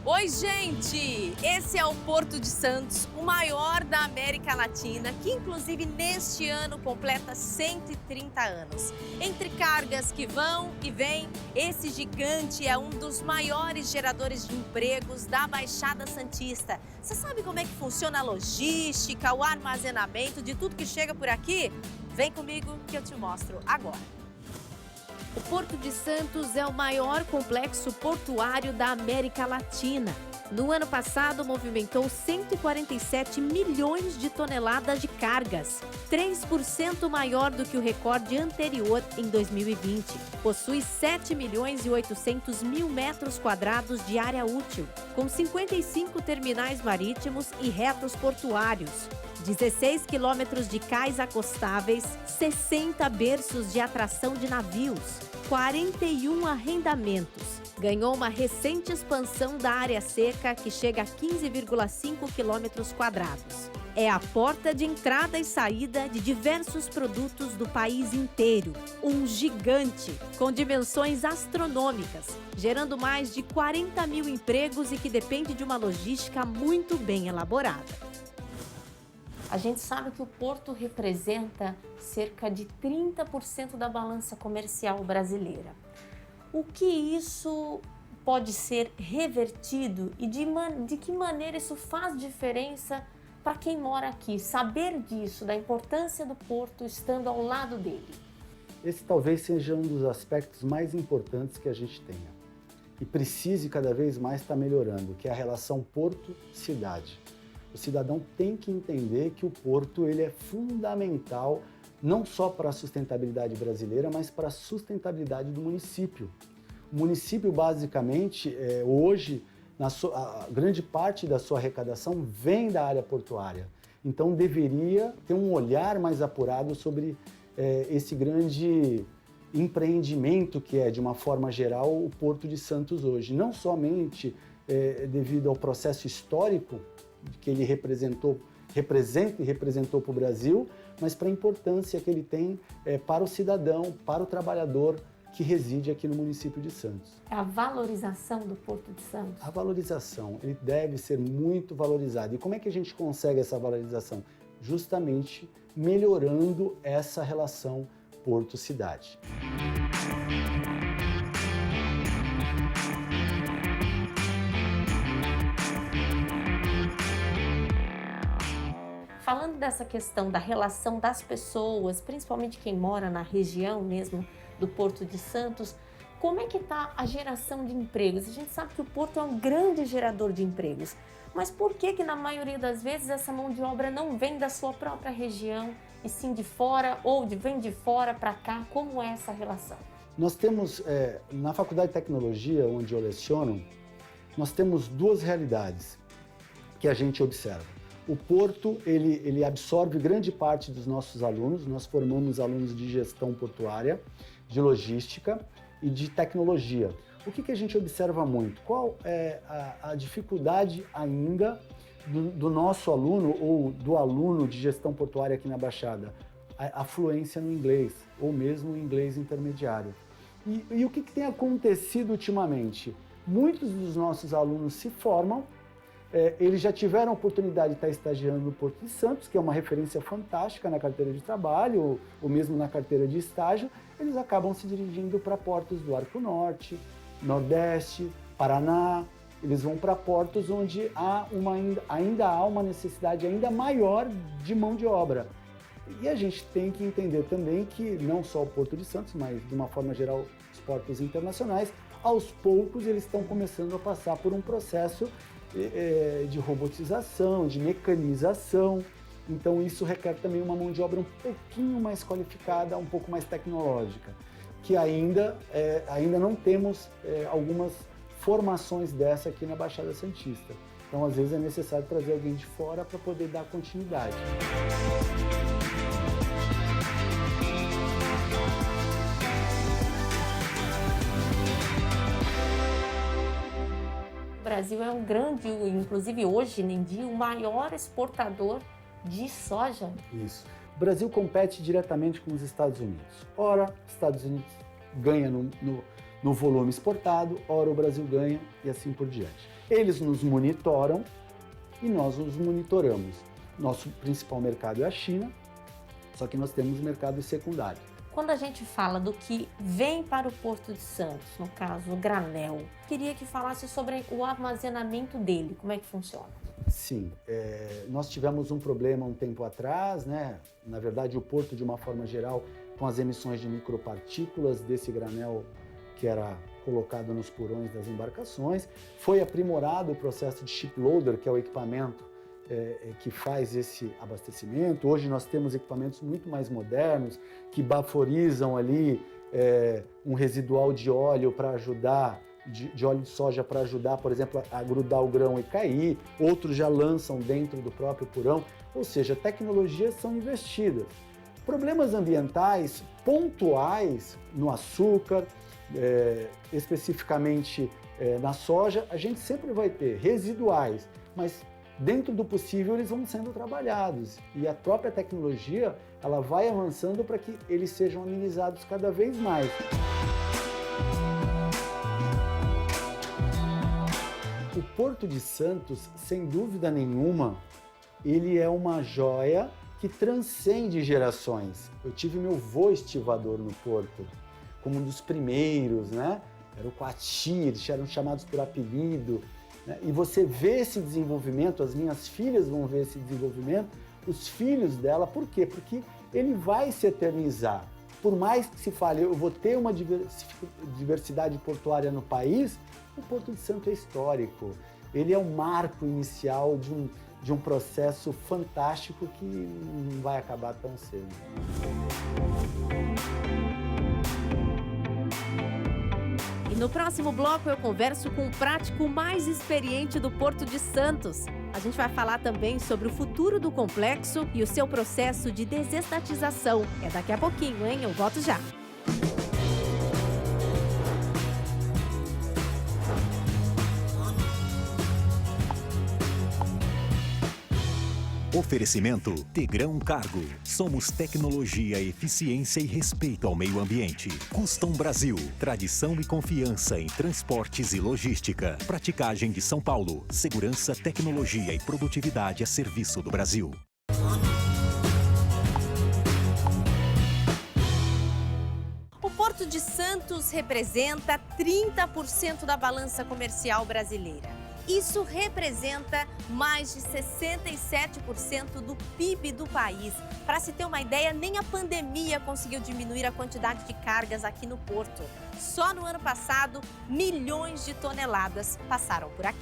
Oi, gente! Esse é o Porto de Santos, o maior da América Latina, que inclusive neste ano completa 130 anos. Entre cargas que vão e vêm, esse gigante é um dos maiores geradores de empregos da Baixada Santista. Você sabe como é que funciona a logística, o armazenamento de tudo que chega por aqui? Vem comigo que eu te mostro agora. O Porto de Santos é o maior complexo portuário da América Latina. No ano passado, movimentou 147 milhões de toneladas de cargas, 3% maior do que o recorde anterior em 2020. Possui 7 milhões e 800 mil metros quadrados de área útil, com 55 terminais marítimos e retos portuários, 16 quilômetros de cais acostáveis, 60 berços de atração de navios, 41 arrendamentos. Ganhou uma recente expansão da área seca que chega a 15,5 quilômetros quadrados. É a porta de entrada e saída de diversos produtos do país inteiro. Um gigante com dimensões astronômicas, gerando mais de 40 mil empregos e que depende de uma logística muito bem elaborada. A gente sabe que o porto representa cerca de 30% da balança comercial brasileira. O que isso pode ser revertido e de que maneira isso faz diferença para quem mora aqui? Saber disso, da importância do porto estando ao lado dele. Esse talvez seja um dos aspectos mais importantes que a gente tenha e precise cada vez mais estar melhorando, que é a relação porto-cidade. O cidadão tem que entender que o porto ele é fundamental não só para a sustentabilidade brasileira, mas para a sustentabilidade do município. O município, basicamente, hoje, a grande parte da sua arrecadação vem da área portuária. Então, deveria ter um olhar mais apurado sobre esse grande empreendimento que é, de uma forma geral, o Porto de Santos hoje. Não somente devido ao processo histórico que ele representa e representou para o Brasil, mas para a importância que ele tem para o cidadão, para o trabalhador que reside aqui no município de Santos. É a valorização do Porto de Santos? A valorização, ele deve ser muito valorizado. E como é que a gente consegue essa valorização? Justamente melhorando essa relação porto-cidade. Falando dessa questão da relação das pessoas, principalmente quem mora na região mesmo do Porto de Santos, como é que está a geração de empregos? A gente sabe que o Porto é um grande gerador de empregos, mas por que na maioria das vezes essa mão de obra não vem da sua própria região e sim de fora ou vem de fora para cá? Como é essa relação? Nós temos, na Faculdade de Tecnologia, onde eu leciono, nós temos duas realidades que a gente observa. O Porto, ele absorve grande parte dos nossos alunos. Nós formamos alunos de gestão portuária, de logística e de tecnologia. O que a gente observa muito? Qual é a dificuldade ainda do nosso aluno ou do aluno de gestão portuária aqui na Baixada? A fluência no inglês, ou mesmo o inglês intermediário. E o que tem acontecido ultimamente? Muitos dos nossos alunos se formam, eles já tiveram a oportunidade de estar estagiando no Porto de Santos, que é uma referência fantástica na carteira de trabalho, ou mesmo na carteira de estágio. Eles acabam se dirigindo para portos do Arco Norte, Nordeste, Paraná. Eles vão para portos onde ainda há uma necessidade ainda maior de mão de obra. E a gente tem que entender também que não só o Porto de Santos, mas de uma forma geral os portos internacionais, aos poucos eles estão começando a passar por um processo de robotização, de mecanização. Então isso requer também uma mão de obra um pouquinho mais qualificada, um pouco mais tecnológica, que ainda não temos algumas formações dessa aqui na Baixada Santista. Então às vezes é necessário trazer alguém de fora para poder dar continuidade. O Brasil é um grande, inclusive hoje em dia, o maior exportador de soja. Isso. O Brasil compete diretamente com os Estados Unidos. Ora, os Estados Unidos ganha no volume exportado, ora o Brasil ganha e assim por diante. Eles nos monitoram e nós os monitoramos. Nosso principal mercado é a China, só que nós temos mercado secundário. Quando a gente fala do que vem para o Porto de Santos, no caso, o granel, queria que falasse sobre o armazenamento dele, como é que funciona? Sim, nós tivemos um problema um tempo atrás, né? Na verdade, o porto, de uma forma geral, com as emissões de micropartículas desse granel que era colocado nos porões das embarcações. Foi aprimorado o processo de ship loader, que é o equipamento que faz esse abastecimento. Hoje nós temos equipamentos muito mais modernos, que baforizam ali um residual de óleo para ajudar, de óleo de soja para ajudar, por exemplo, a grudar o grão e cair. Outros já lançam dentro do próprio porão. Ou seja, tecnologias são investidas. Problemas ambientais pontuais no açúcar, especificamente na soja, a gente sempre vai ter residuais, mas dentro do possível eles vão sendo trabalhados e a própria tecnologia ela vai avançando para que eles sejam amenizados cada vez mais. O Porto de Santos, sem dúvida nenhuma, ele é uma joia que transcende gerações. Eu tive meu vô estivador no Porto, como um dos primeiros, né? Era o Coati, eles eram chamados por apelido. Né? E você vê esse desenvolvimento, as minhas filhas vão ver esse desenvolvimento, os filhos dela, por quê? Porque ele vai se eternizar. Por mais que se fale, eu vou ter uma diversidade portuária no país, o Porto de Santos é histórico. Ele é o marco inicial de um processo fantástico que não vai acabar tão cedo. E no próximo bloco eu converso com o prático mais experiente do Porto de Santos. A gente vai falar também sobre o futuro do complexo e o seu processo de desestatização. É daqui a pouquinho, hein? Eu volto já. Oferecimento Tegrão Cargo. Somos tecnologia, eficiência e respeito ao meio ambiente. Custom Brasil. Tradição e confiança em transportes e logística. Praticagem de São Paulo. Segurança, tecnologia e produtividade a serviço do Brasil. O Porto de Santos representa 30% da balança comercial brasileira. Isso representa mais de 67% do PIB do país. Para se ter uma ideia, nem a pandemia conseguiu diminuir a quantidade de cargas aqui no porto. Só no ano passado, milhões de toneladas passaram por aqui.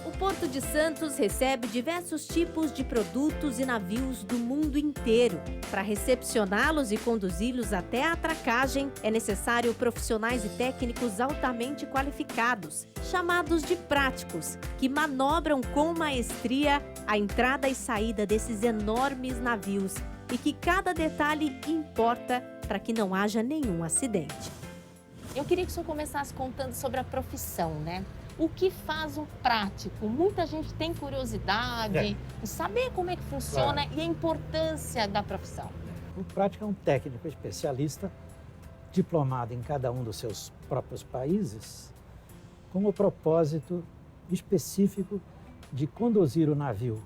O Porto de Santos recebe diversos tipos de produtos e navios do mundo inteiro. Para recepcioná-los e conduzi-los até a atracagem, é necessário profissionais e técnicos altamente qualificados, chamados de práticos, que manobram com maestria a entrada e saída desses enormes navios e que cada detalhe importa para que não haja nenhum acidente. Eu queria que o senhor começasse contando sobre a profissão, né? O que faz um prático? Muita gente tem curiosidade em saber como é que funciona e a importância da profissão. O prático é um técnico especialista, diplomado em cada um dos seus próprios países, com o propósito específico de conduzir o navio,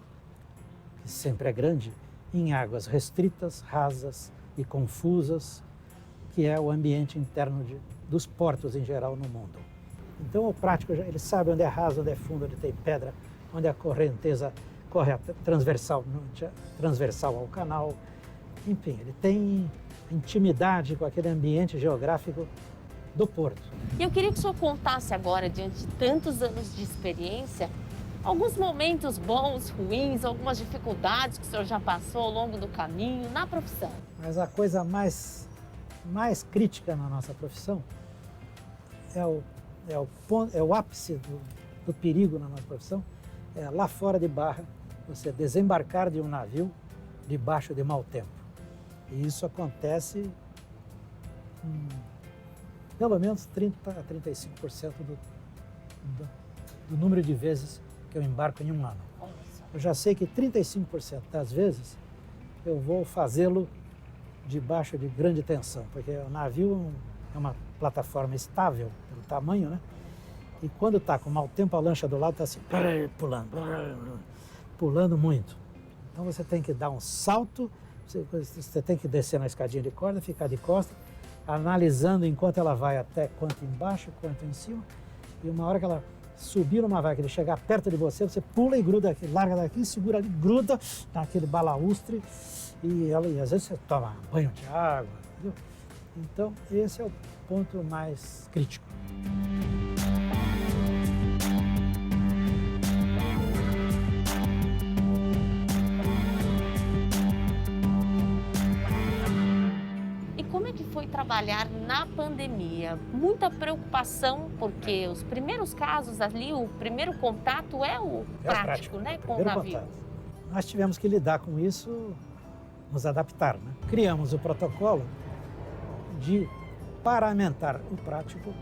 que sempre é grande, em águas restritas, rasas e confusas, que é o ambiente interno dos portos em geral no mundo. Então o prático, ele sabe onde é raso, onde é fundo, onde tem pedra, onde a correnteza corre transversal ao canal. Enfim, ele tem intimidade com aquele ambiente geográfico do porto. E eu queria que o senhor contasse agora, diante de tantos anos de experiência, alguns momentos bons, ruins, algumas dificuldades que o senhor já passou ao longo do caminho na profissão. Mas a coisa mais crítica na nossa profissão é o ápice do perigo na nossa profissão, é lá fora de Barra, você desembarcar de um navio debaixo de mau tempo. E isso acontece pelo menos 30% a 35% do número de vezes que eu embarco em um ano. Eu já sei que 35% das vezes eu vou fazê-lo debaixo de grande tensão, porque o navio é uma plataforma estável pelo tamanho, né? E quando está com mau tempo, a lancha do lado está assim, pulando muito. Então você tem que dar um salto, você tem que descer na escadinha de corda, ficar de costas, analisando enquanto ela vai até quanto embaixo, quanto em cima. E uma hora que ela subir numa vaga, ele chegar perto de você, você pula e gruda aqui, larga daqui, segura ali, gruda naquele balaustre e às vezes você toma banho de água, entendeu? Então esse é o ponto mais crítico. Como é que foi trabalhar na pandemia? Muita preocupação, porque os primeiros casos ali, o primeiro contato é o prático, né, com o navio. Contato. Nós tivemos que lidar com isso, nos adaptar, né? Criamos o protocolo de paramentar o prático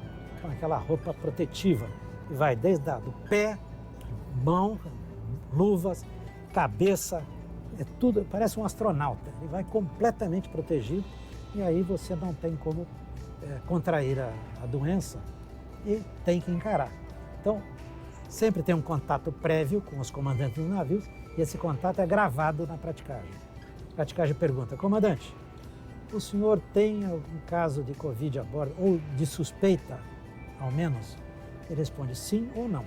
com aquela roupa protetiva, que vai desde do pé, mão, luvas, cabeça, é tudo, parece um astronauta, ele vai completamente protegido. E aí você não tem como contrair a doença e tem que encarar. Então, sempre tem um contato prévio com os comandantes dos navios e esse contato é gravado na praticagem. A praticagem pergunta, comandante, o senhor tem algum caso de Covid a bordo ou de suspeita, ao menos? Ele responde sim ou não.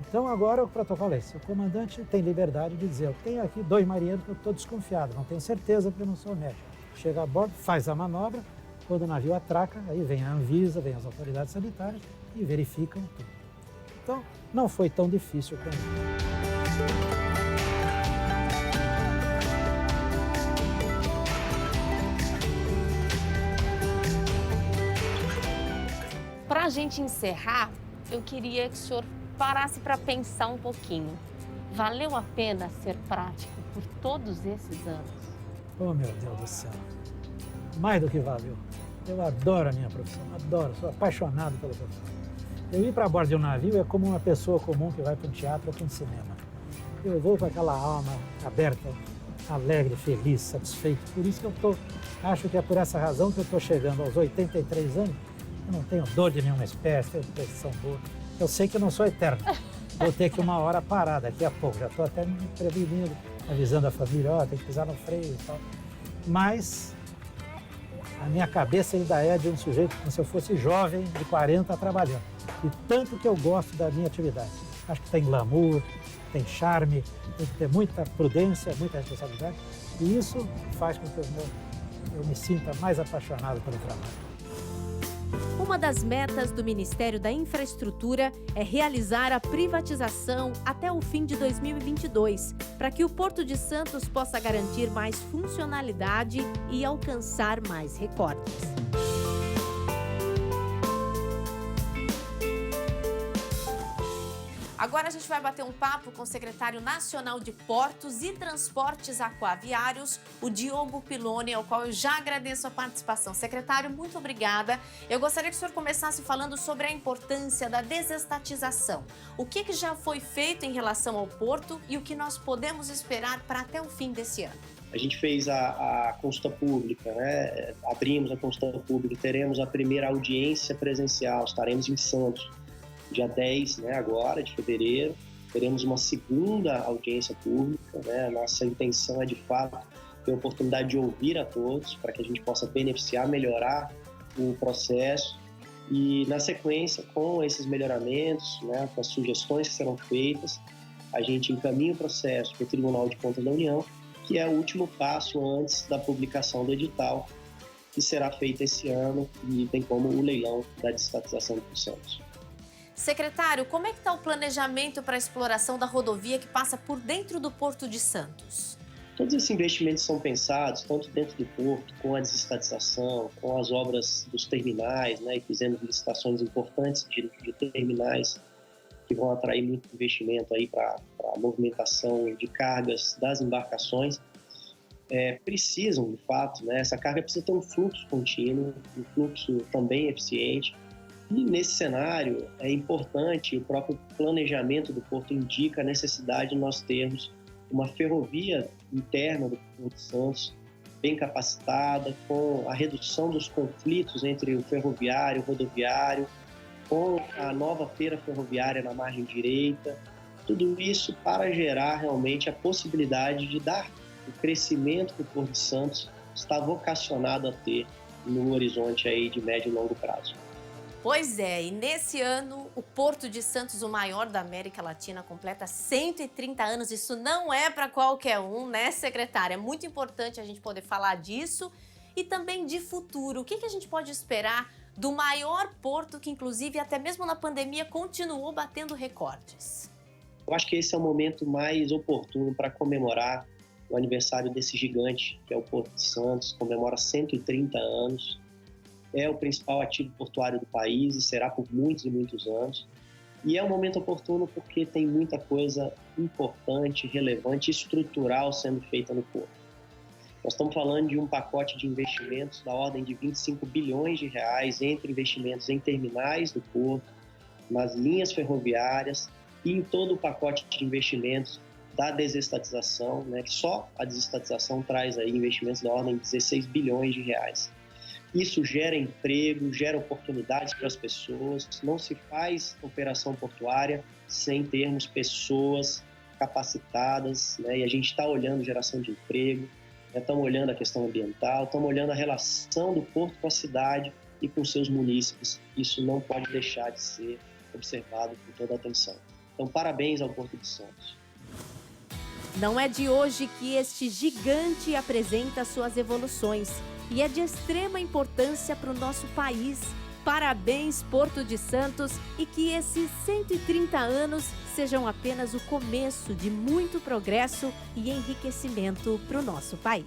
Então agora o protocolo é esse, o comandante tem liberdade de dizer, eu tenho aqui 2 marinheiros que eu estou desconfiado, não tenho certeza porque eu não sou médico. Chega a bordo, faz a manobra, quando o navio atraca, aí vem a Anvisa, vem as autoridades sanitárias e verificam tudo. Então, não foi tão difícil quanto isso. Para a gente encerrar, eu queria que o senhor parasse para pensar um pouquinho. Valeu a pena ser prático por todos esses anos? Oh, meu Deus do céu. Mais do que valeu. Eu adoro a minha profissão, adoro, sou apaixonado pela profissão. Eu ir para bordo de um navio é como uma pessoa comum que vai para um teatro ou para um cinema. Eu vou com aquela alma aberta, alegre, feliz, satisfeito. Por isso que acho que é por essa razão que eu estou chegando aos 83 anos. Eu não tenho dor de nenhuma espécie, tenho pressão boa. Eu sei que eu não sou eterno. Vou ter que uma hora parar daqui a pouco. Já estou até me prevenindo, avisando a família, tem que pisar no freio e tal. Mas a minha cabeça ainda é de um sujeito como se eu fosse jovem, de 40, trabalhando. E tanto que eu gosto da minha atividade. Acho que tem glamour, tem charme, tem que ter muita prudência, muita responsabilidade. E isso faz com que eu me sinta mais apaixonado pelo trabalho. Uma das metas do Ministério da Infraestrutura é realizar a privatização até o fim de 2022, para que o Porto de Santos possa garantir mais funcionalidade e alcançar mais recordes. Agora a gente vai bater um papo com o secretário nacional de Portos e Transportes Aquaviários, o Diogo Piloni, ao qual eu já agradeço a participação. Secretário, muito obrigada. Eu gostaria que o senhor começasse falando sobre a importância da desestatização. O que já foi feito em relação ao porto e o que nós podemos esperar para até o fim desse ano? A gente fez a consulta pública, né? Abrimos a consulta pública, teremos a primeira audiência presencial, estaremos em Santos. Dia 10, né, agora, de fevereiro, teremos uma segunda audiência pública, né? Nossa intenção é, de fato, ter a oportunidade de ouvir a todos, para que a gente possa beneficiar, melhorar o processo e, na sequência, com esses melhoramentos, né, com as sugestões que serão feitas, a gente encaminha o processo para o Tribunal de Contas da União, que é o último passo antes da publicação do edital, que será feito esse ano e tem como o leilão da desestatização do Santos. Secretário, como é que está o planejamento para a exploração da rodovia que passa por dentro do Porto de Santos? Todos esses investimentos são pensados tanto dentro do porto, com a desestatização, com as obras dos terminais, né? E fizemos licitações importantes de terminais que vão atrair muito investimento aí para a movimentação de cargas das embarcações. Precisam, de fato, né? Essa carga precisa ter um fluxo contínuo, um fluxo também eficiente. E nesse cenário é importante, o próprio planejamento do porto indica a necessidade de nós termos uma ferrovia interna do Porto de Santos bem capacitada, com a redução dos conflitos entre o ferroviário e o rodoviário, com a nova feira ferroviária na margem direita, tudo isso para gerar realmente a possibilidade de dar o crescimento que o Porto de Santos está vocacionado a ter no horizonte aí de médio e longo prazo. Pois é, e nesse ano o Porto de Santos, o maior da América Latina, completa 130 anos. Isso não é para qualquer um, né, secretária? É muito importante a gente poder falar disso e também de futuro. O que a gente pode esperar do maior porto que, inclusive, até mesmo na pandemia, continuou batendo recordes? Eu acho que esse é o momento mais oportuno para comemorar o aniversário desse gigante, que é o Porto de Santos, comemora 130 anos, é o principal ativo portuário do país e será por muitos e muitos anos. E é um momento oportuno porque tem muita coisa importante, relevante e estrutural sendo feita no Porto. Nós estamos falando de um pacote de investimentos da ordem de 25 bilhões de reais entre investimentos em terminais do Porto, nas linhas ferroviárias e em todo o pacote de investimentos da desestatização, né, que só a desestatização traz aí investimentos da ordem de 16 bilhões de reais. Isso gera emprego, gera oportunidades para as pessoas. Não se faz operação portuária sem termos pessoas capacitadas, né, e a gente está olhando geração de emprego, estamos olhando a questão ambiental, estamos olhando a relação do porto com a cidade e com seus munícipes. Isso não pode deixar de ser observado com toda a atenção. Então, parabéns ao Porto de Santos. Não é de hoje que este gigante apresenta suas evoluções e é de extrema importância para o nosso país. Parabéns, Porto de Santos, e que esses 130 anos sejam apenas o começo de muito progresso e enriquecimento para o nosso país.